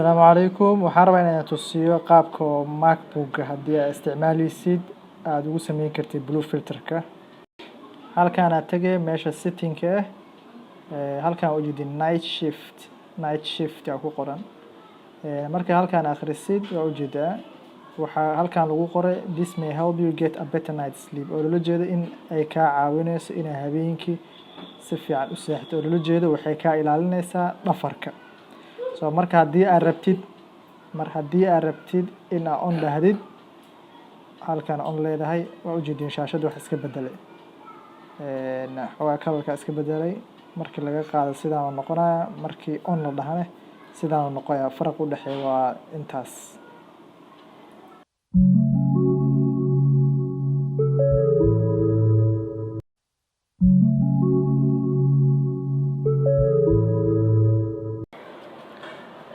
السلام عليكم waxaan rabaa inaan tusiyo qaabka oo macbook haddii aad isticmaalaysid aad ugu samayn kartid blue filterka halkaan aad tagay meesha setting-ka halkaan u jeedin night shift ku qoran marka halkaan akhrisid waa u jeedaa waxa halkaan lagu qoray this may help you get a better night sleep oo loo jeedo in ay ka caawinayso in habeenkii si fiican u seexato oo loo jeedo waxay ka ilaalinaysaa dhafarka marka haddii aad rabtid in aad on dhahdid halkaan on leedahay waa u jeedin shaashadu wax iska bedelay xogaa kalarka iska bedelay markii laga qaado sidaan noqonaya markii on la dhahane sidaan noqonaya farq u dhaxeeyo waa intaas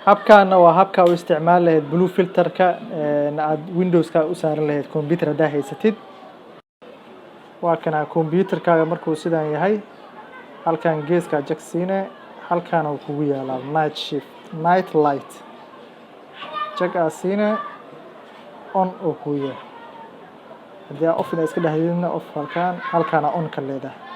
habkaana waa habka u isticmaal lahayd blue filterka aad Windows-ka u saaran lahayd computer hadaa haysatid waa kana computer-kaaga markuu sidaan yahay halkaan geeska jagsiine halkaan uu kugu yaalaa night light jag asiina on oo ku yahay haddii off iska dhahdidna off halkaan on ka leedahay